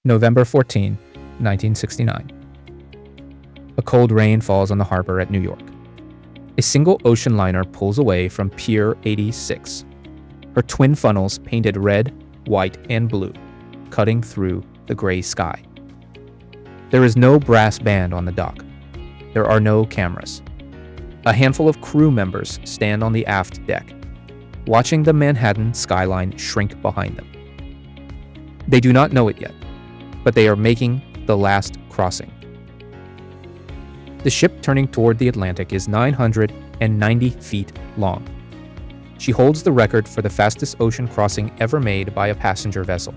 November 14, 1969. A cold rain falls on the harbor at New York. A single ocean liner pulls away from Pier 86, her twin funnels painted red, white, and blue, cutting through the gray sky. There is no brass band on the dock. There are no cameras. A handful of crew members stand on the aft deck, watching the Manhattan skyline shrink behind them. They do not know it yet, but they are making the last crossing. The ship turning toward the Atlantic is 990 feet long. She holds the record for the fastest ocean crossing ever made by a passenger vessel,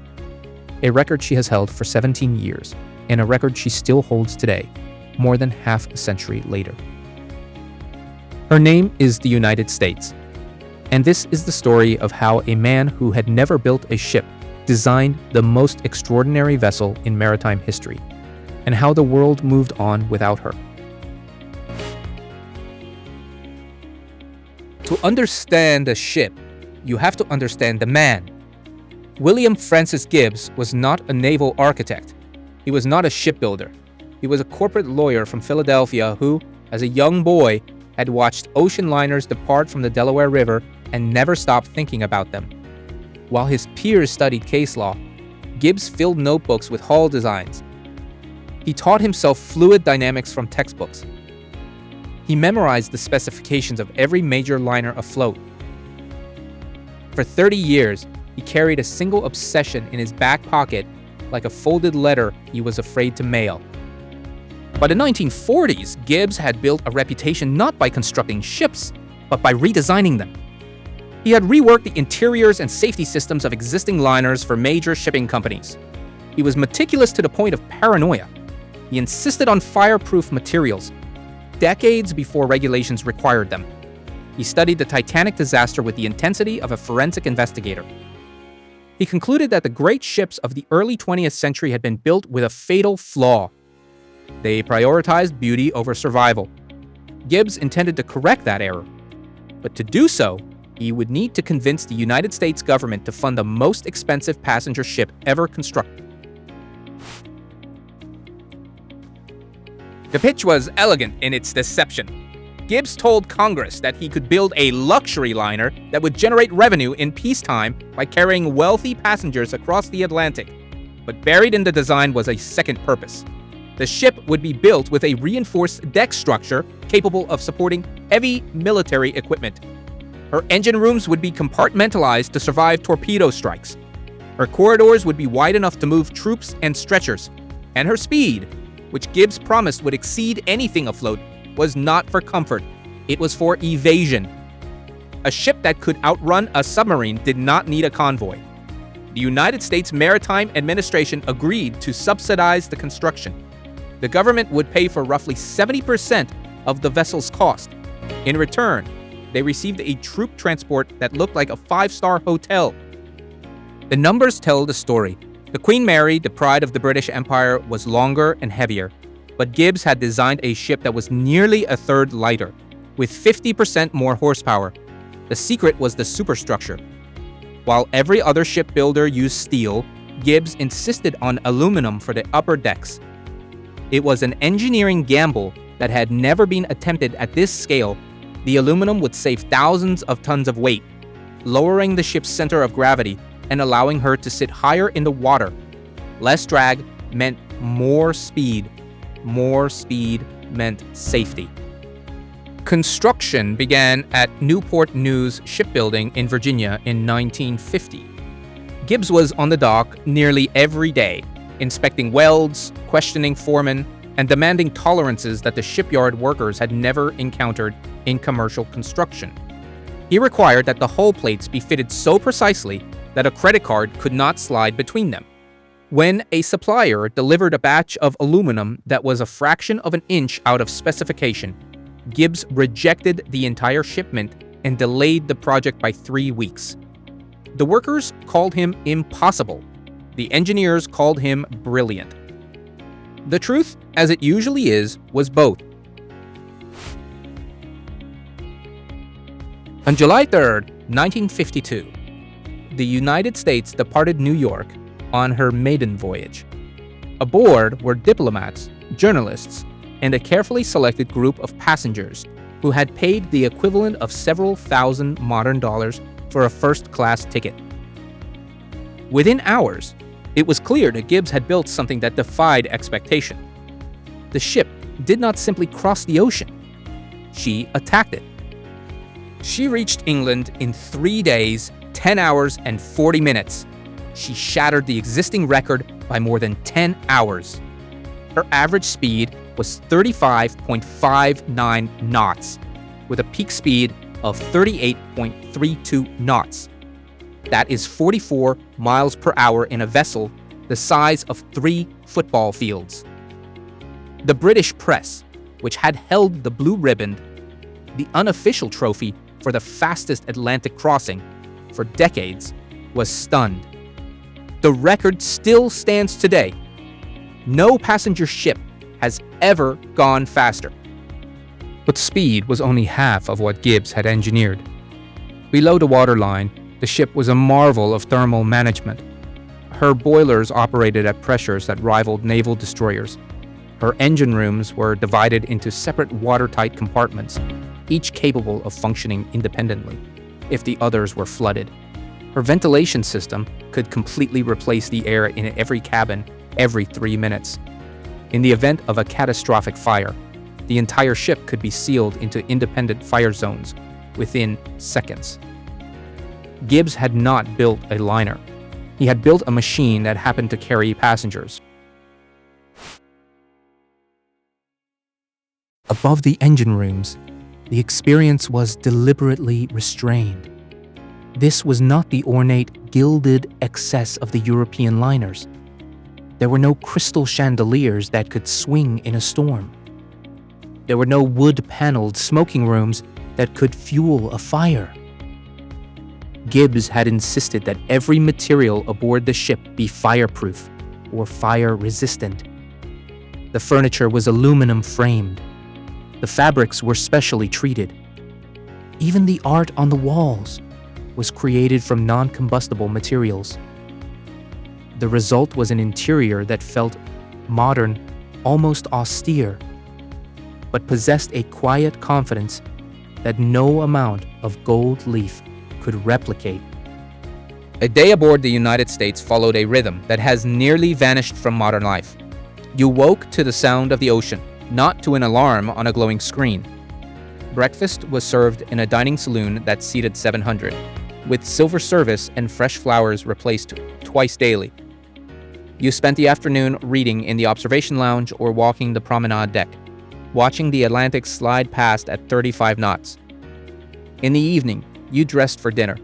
a record she has held for 17 years, and a record she still holds today, more than half a century later. Her name is the United States, and this is the story of how a man who had never built a ship designed the most extraordinary vessel in maritime history, and how the world moved on without her. To understand a ship, you have to understand the man. William Francis Gibbs was not a naval architect. He was not a shipbuilder. He was a corporate lawyer from Philadelphia who, as a young boy, had watched ocean liners depart from the Delaware River and never stopped thinking about them. While his peers studied case law, Gibbs filled notebooks with hull designs. He taught himself fluid dynamics from textbooks. He memorized the specifications of every major liner afloat. For 30 years, he carried a single obsession in his back pocket like a folded letter he was afraid to mail. By the 1940s, Gibbs had built a reputation not by constructing ships, but by redesigning them. He had reworked the interiors and safety systems of existing liners for major shipping companies. He was meticulous to the point of paranoia. He insisted on fireproof materials, decades before regulations required them. He studied the Titanic disaster with the intensity of a forensic investigator. He concluded that the great ships of the early 20th century had been built with a fatal flaw. They prioritized beauty over survival. Gibbs intended to correct that error. But to do so, he would need to convince the United States government to fund the most expensive passenger ship ever constructed. The pitch was elegant in its deception. Gibbs told Congress that he could build a luxury liner that would generate revenue in peacetime by carrying wealthy passengers across the Atlantic. But buried in the design was a second purpose. The ship would be built with a reinforced deck structure capable of supporting heavy military equipment. Her engine rooms would be compartmentalized to survive torpedo strikes. Her corridors would be wide enough to move troops and stretchers. And her speed, which Gibbs promised would exceed anything afloat, was not for comfort. It was for evasion. A ship that could outrun a submarine did not need a convoy. The United States Maritime Administration agreed to subsidize the construction. The government would pay for roughly 70% of the vessel's cost. In return, they received a troop transport that looked like a 5-star hotel. The numbers tell the story. The Queen Mary, the pride of the British Empire, was longer and heavier, but Gibbs had designed a ship that was nearly a third lighter, with 50% more horsepower. The secret was the superstructure. While every other shipbuilder used steel, Gibbs insisted on aluminum for the upper decks. It was an engineering gamble that had never been attempted at this scale. The aluminum would save thousands of tons of weight, lowering the ship's center of gravity and allowing her to sit higher in the water. Less drag meant more speed. More speed meant safety. Construction began at Newport News Shipbuilding in Virginia in 1950. Gibbs was on the dock nearly every day, inspecting welds, questioning foremen, and demanding tolerances that the shipyard workers had never encountered in commercial construction. He required that the hull plates be fitted so precisely that a credit card could not slide between them. When a supplier delivered a batch of aluminum that was a fraction of an inch out of specification, Gibbs rejected the entire shipment and delayed the project by 3 weeks. The workers called him impossible. The engineers called him brilliant. The truth, as it usually is, was both. On July 3, 1952, the United States departed New York on her maiden voyage. Aboard were diplomats, journalists, and a carefully selected group of passengers who had paid the equivalent of several thousand modern dollars for a first-class ticket. Within hours, it was clear that Gibbs had built something that defied expectation. The ship did not simply cross the ocean. She attacked it. She reached England in 3 days, 10 hours, and 40 minutes. She shattered the existing record by more than 10 hours. Her average speed was 35.59 knots, with a peak speed of 38.32 knots. That is 44 miles per hour in a vessel the size of 3 football fields. The British press, which had held the blue ribbon, the unofficial trophy for the fastest Atlantic crossing, for decades, was stunned. The record still stands today. No passenger ship has ever gone faster. But speed was only half of what Gibbs had engineered. Below the waterline, the ship was a marvel of thermal management. Her boilers operated at pressures that rivaled naval destroyers. Her engine rooms were divided into separate watertight compartments, each capable of functioning independently if the others were flooded. Her ventilation system could completely replace the air in every cabin every 3 minutes. In the event of a catastrophic fire, the entire ship could be sealed into independent fire zones within seconds. Gibbs had not built a liner. He had built a machine that happened to carry passengers. Above the engine rooms, the experience was deliberately restrained. This was not the ornate, gilded excess of the European liners. There were no crystal chandeliers that could swing in a storm. There were no wood-paneled smoking rooms that could fuel a fire. Gibbs had insisted that every material aboard the ship be fireproof or fire-resistant. The furniture was aluminum framed. The fabrics were specially treated. Even the art on the walls was created from non-combustible materials. The result was an interior that felt modern, almost austere, but possessed a quiet confidence that no amount of gold leaf could replicate. A day aboard the United States followed a rhythm that has nearly vanished from modern life. You woke to the sound of the ocean, not to an alarm on a glowing screen. Breakfast was served in a dining saloon that seated 700, with silver service and fresh flowers replaced twice daily. You spent the afternoon reading in the observation lounge or walking the promenade deck, watching the Atlantic slide past at 35 knots. In the evening, you dressed for dinner.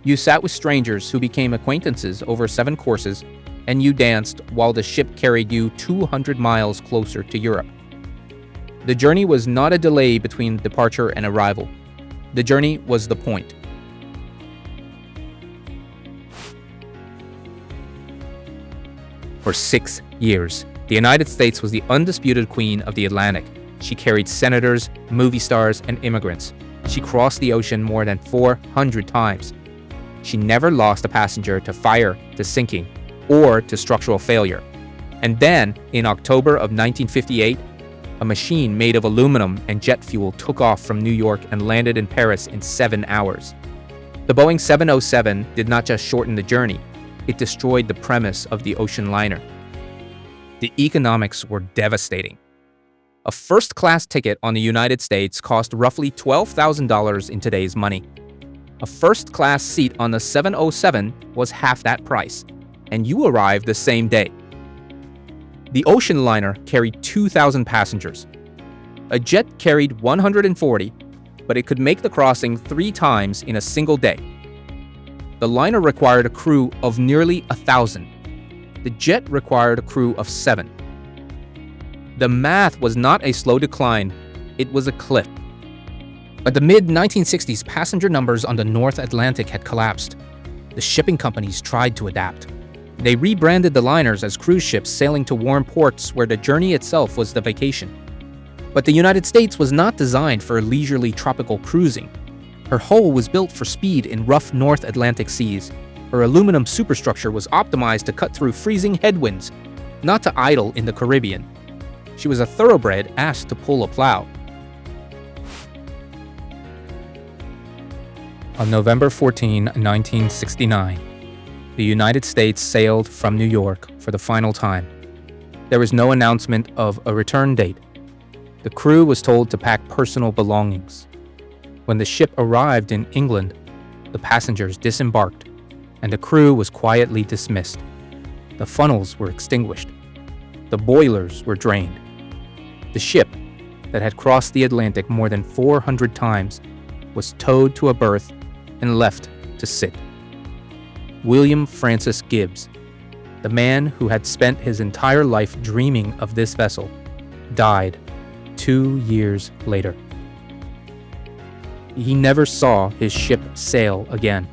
You sat with strangers who became acquaintances over 7 courses, and you danced while the ship carried you 200 miles closer to Europe. The journey was not a delay between departure and arrival. The journey was the point. For 6 years, the United States was the undisputed queen of the Atlantic. She carried senators, movie stars, and immigrants. She crossed the ocean more than 400 times. She never lost a passenger to fire, to sinking, or to structural failure. And then, in October of 1958, a machine made of aluminum and jet fuel took off from New York and landed in Paris in 7 hours. The Boeing 707 did not just shorten the journey, it destroyed the premise of the ocean liner. The economics were devastating. A first-class ticket on the United States cost roughly $12,000 in today's money. A first-class seat on the 707 was half that price, and you arrived the same day. The ocean liner carried 2,000 passengers. A jet carried 140, but it could make the crossing 3 times in a single day. The liner required a crew of nearly 1,000. The jet required a crew of 7. The math was not a slow decline, it was a cliff. By the mid-1960s, passenger numbers on the North Atlantic had collapsed. The shipping companies tried to adapt. They rebranded the liners as cruise ships sailing to warm ports where the journey itself was the vacation. But the United States was not designed for leisurely tropical cruising. Her hull was built for speed in rough North Atlantic seas. Her aluminum superstructure was optimized to cut through freezing headwinds. not to idle in the Caribbean. She was a thoroughbred asked to pull a plow. On November 14, 1969, the United States sailed from New York for the final time. There was no announcement of a return date. The crew was told to pack personal belongings. When the ship arrived in England, the passengers disembarked, and the crew was quietly dismissed. The funnels were extinguished. The boilers were drained. The ship, that had crossed the Atlantic more than 400 times, was towed to a berth and left to sit. William Francis Gibbs, the man who had spent his entire life dreaming of this vessel, died 2 years later. He never saw his ship sail again.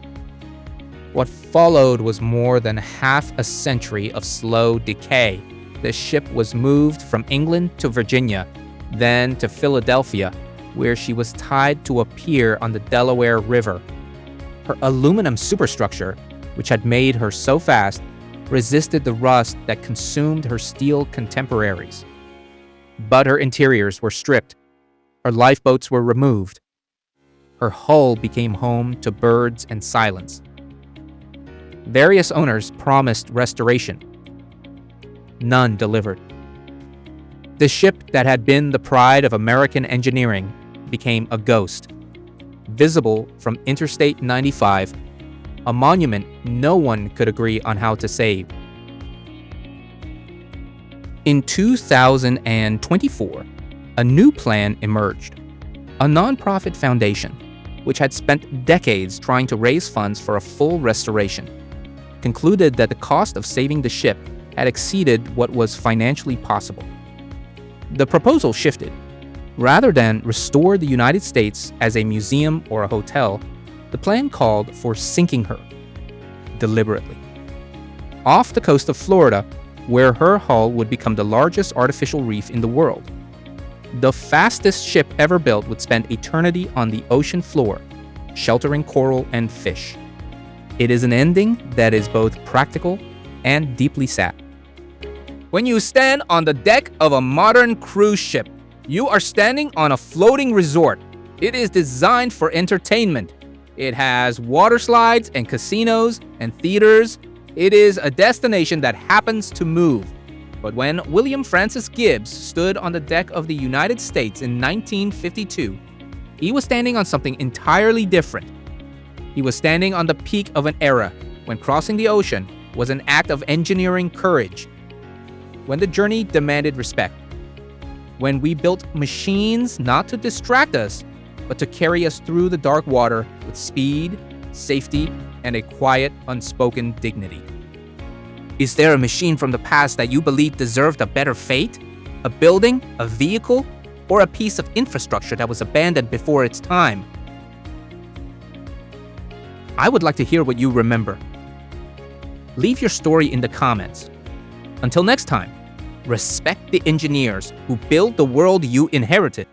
What followed was more than half a century of slow decay. The ship was moved from England to Virginia, then to Philadelphia, where she was tied to a pier on the Delaware River. Her aluminum superstructure, which had made her so fast, resisted the rust that consumed her steel contemporaries. But her interiors were stripped. Her lifeboats were removed. Her hull became home to birds and silence. Various owners promised restoration. None delivered. The ship that had been the pride of American engineering became a ghost. Visible from Interstate 95, a monument no one could agree on how to save. In 2024, a new plan emerged. A nonprofit foundation, which had spent decades trying to raise funds for a full restoration, concluded that the cost of saving the ship had exceeded what was financially possible. The proposal shifted. Rather than restore the United States as a museum or a hotel, the plan called for sinking her, deliberately, off the coast of Florida, where her hull would become the largest artificial reef in the world. The fastest ship ever built would spend eternity on the ocean floor, sheltering coral and fish. It is an ending that is both practical and deeply sad. When you stand on the deck of a modern cruise ship, you are standing on a floating resort. It is designed for entertainment. It has water slides and casinos and theaters. It is a destination that happens to move. But when William Francis Gibbs stood on the deck of the United States in 1952, he was standing on something entirely different. He was standing on the peak of an era when crossing the ocean was an act of engineering courage, when the journey demanded respect, when we built machines not to distract us, but to carry us through the dark water with speed, safety, and a quiet, unspoken dignity. Is there a machine from the past that you believe deserved a better fate? A building, a vehicle, or a piece of infrastructure that was abandoned before its time? I would like to hear what you remember. Leave your story in the comments. Until next time, respect the engineers who built the world you inherited.